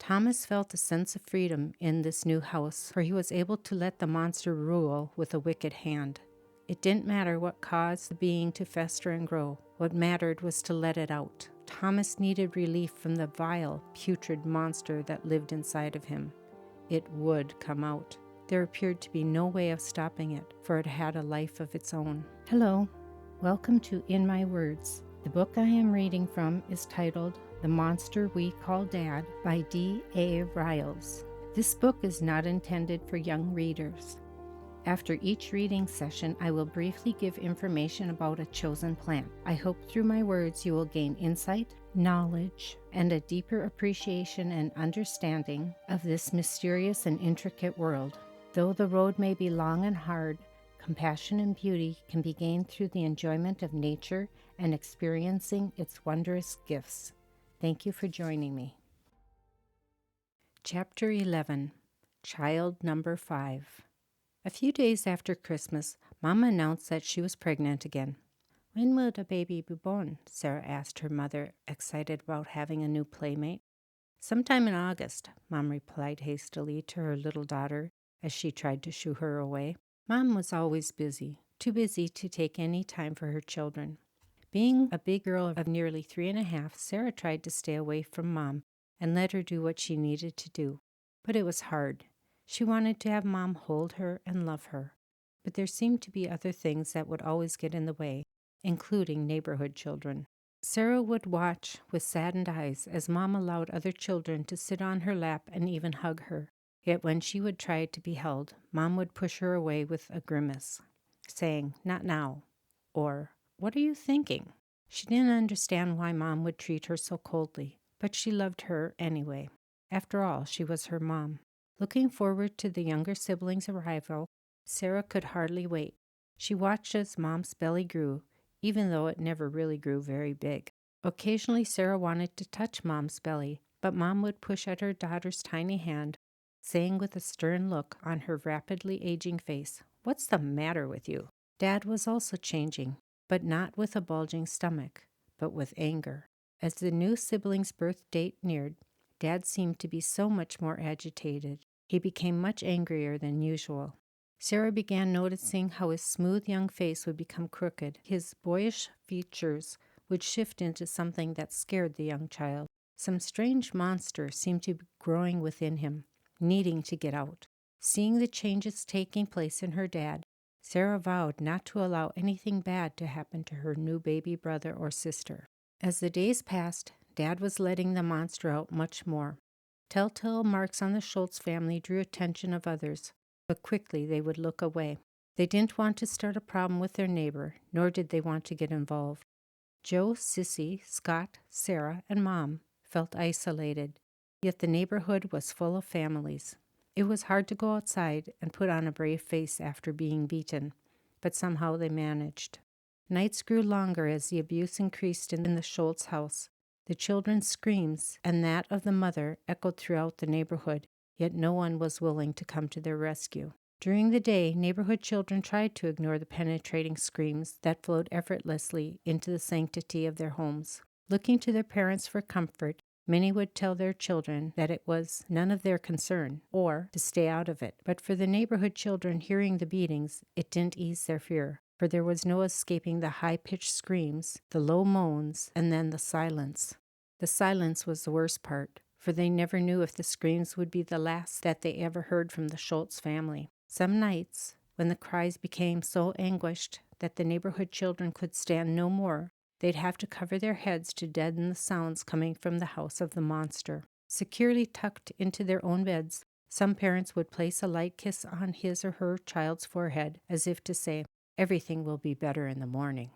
Thomas felt a sense of freedom in this new house, for he was able to let the monster rule with a wicked hand. It didn't matter what caused the being to fester and grow. What mattered was to let it out. Thomas needed relief from the vile, putrid monster that lived inside of him. It would come out. There appeared to be no way of stopping it, for it had a life of its own. Hello, welcome to In My Words. The book I am reading from is titled The Monster We Call Dad by D.A. Riles. This book is not intended for young readers. After each reading session, I will briefly give information about a chosen plant. I hope through my words you will gain insight, knowledge, and a deeper appreciation and understanding of this mysterious and intricate world. Though the road may be long and hard, compassion and beauty can be gained through the enjoyment of nature and experiencing its wondrous gifts. Thank you for joining me. Chapter 11, Child Number 5. A few days after Christmas, Mama announced that she was pregnant again. "When will the baby be born?" Sarah asked her mother, excited about having a new playmate. "Sometime in August," Mom replied hastily to her little daughter as she tried to shoo her away. Mom was always busy, too busy to take any time for her children. Being a big girl of nearly 3.5, Sarah tried to stay away from Mom and let her do what she needed to do. But it was hard. She wanted to have Mom hold her and love her, but there seemed to be other things that would always get in the way, including neighborhood children. Sarah would watch with saddened eyes as Mom allowed other children to sit on her lap and even hug her. Yet when she would try to be held, Mom would push her away with a grimace, saying, "Not now," or "What are you thinking?" She didn't understand why Mom would treat her so coldly, but she loved her anyway. After all, she was her mom. Looking forward to the younger siblings' arrival, Sarah could hardly wait. She watched as Mom's belly grew, even though it never really grew very big. Occasionally, Sarah wanted to touch Mom's belly, but Mom would push at her daughter's tiny hand, saying with a stern look on her rapidly aging face, "What's the matter with you?" Dad was also changing, but not with a bulging stomach, but with anger. As the new sibling's birth date neared, Dad seemed to be so much more agitated. He became much angrier than usual. Sarah began noticing how his smooth young face would become crooked. His boyish features would shift into something that scared the young child. Some strange monster seemed to be growing within him, needing to get out. Seeing the changes taking place in her dad, Sarah vowed not to allow anything bad to happen to her new baby brother or sister. As the days passed, Dad was letting the monster out much more. Telltale marks on the Schultz family drew attention of others, but quickly they would look away. They didn't want to start a problem with their neighbor, nor did they want to get involved. Joe, Sissy, Scott, Sarah, and Mom felt isolated, yet the neighborhood was full of families. It was hard to go outside and put on a brave face after being beaten, but somehow they managed. Nights grew longer as the abuse increased in the Schultz house. The children's screams and that of the mother echoed throughout the neighborhood, yet no one was willing to come to their rescue. During the day, neighborhood children tried to ignore the penetrating screams that flowed effortlessly into the sanctity of their homes. Looking to their parents for comfort, many would tell their children that it was none of their concern, or to stay out of it. But for the neighborhood children hearing the beatings, it didn't ease their fear, for there was no escaping the high-pitched screams, the low moans, and then the silence. The silence was the worst part, for they never knew if the screams would be the last that they ever heard from the Schultz family. Some nights, when the cries became so anguished that the neighborhood children could stand no more, they'd have to cover their heads to deaden the sounds coming from the house of the monster. Securely tucked into their own beds, some parents would place a light kiss on his or her child's forehead, as if to say, "Everything will be better in the morning."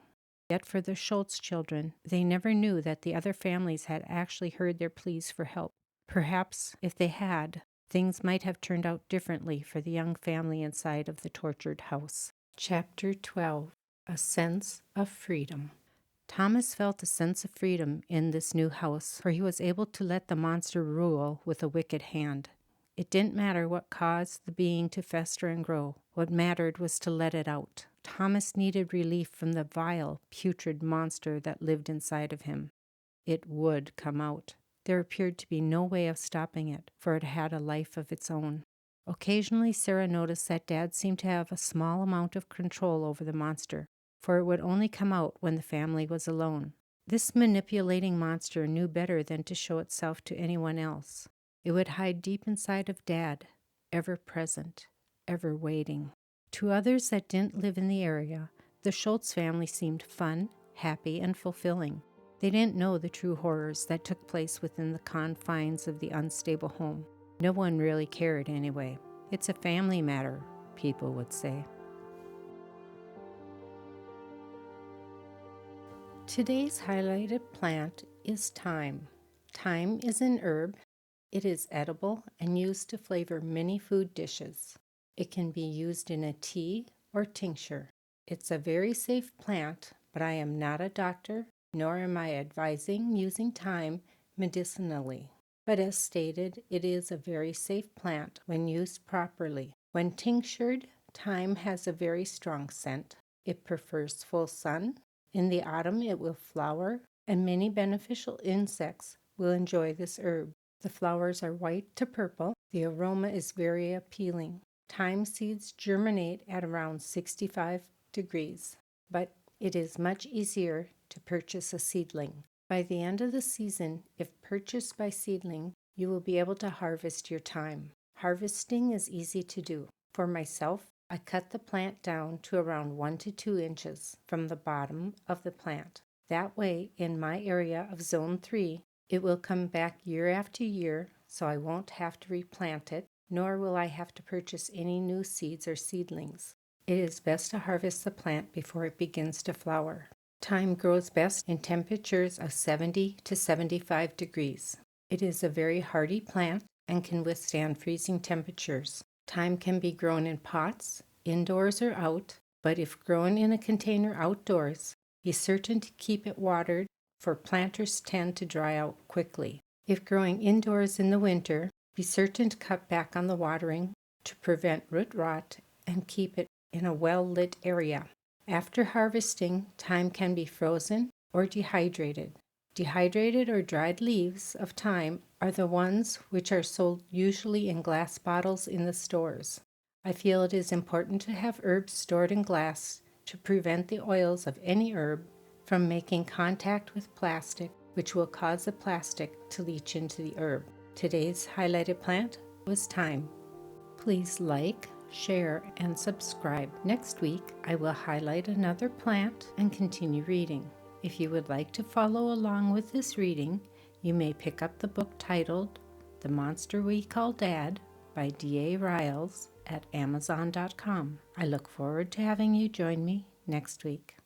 Yet for the Schultz children, they never knew that the other families had actually heard their pleas for help. Perhaps, if they had, things might have turned out differently for the young family inside of the tortured house. Chapter 12, A Sense of Freedom. Thomas felt a sense of freedom in this new house, for he was able to let the monster rule with a wicked hand. It didn't matter what caused the being to fester and grow. What mattered was to let it out. Thomas needed relief from the vile, putrid monster that lived inside of him. It would come out. There appeared to be no way of stopping it, for it had a life of its own. Occasionally, Sarah noticed that Dad seemed to have a small amount of control over the monster, for it would only come out when the family was alone. This manipulating monster knew better than to show itself to anyone else. It would hide deep inside of Dad, ever present, ever waiting. To others that didn't live in the area, the Schultz family seemed fun, happy, and fulfilling. They didn't know the true horrors that took place within the confines of the unstable home. No one really cared anyway. It's a family matter, people would say. Today's highlighted plant is thyme. Thyme is an herb. It is edible and used to flavor many food dishes. It can be used in a tea or tincture. It's a very safe plant, but I am not a doctor, nor am I advising using thyme medicinally. But as stated, it is a very safe plant when used properly. When tinctured, thyme has a very strong scent. It prefers full sun. In the autumn, it will flower, and many beneficial insects will enjoy this herb. The flowers are white to purple. The aroma is very appealing. Thyme seeds germinate at around 65 degrees, but it is much easier to purchase a seedling. By the end of the season, if purchased by seedling, you will be able to harvest your thyme. Harvesting is easy to do. For myself, I cut the plant down to around 1 to 2 inches from the bottom of the plant. That way, in my area of Zone 3, it will come back year after year, so I won't have to replant it, nor will I have to purchase any new seeds or seedlings. It is best to harvest the plant before it begins to flower. Thyme grows best in temperatures of 70 to 75 degrees. It is a very hardy plant and can withstand freezing temperatures. Thyme can be grown in pots, indoors or out, but if grown in a container outdoors, be certain to keep it watered, for planters tend to dry out quickly. If growing indoors in the winter, be certain to cut back on the watering to prevent root rot and keep it in a well-lit area. After harvesting, thyme can be frozen or dehydrated. Dehydrated or dried leaves of thyme are the ones which are sold usually in glass bottles in the stores. I feel it is important to have herbs stored in glass to prevent the oils of any herb from making contact with plastic, which will cause the plastic to leach into the herb. Today's highlighted plant was thyme. Please like, share, and subscribe. Next week, I will highlight another plant and continue reading. If you would like to follow along with this reading, you may pick up the book titled The Monster We Call Dad by D.A. Riles at Amazon.com. I look forward to having you join me next week.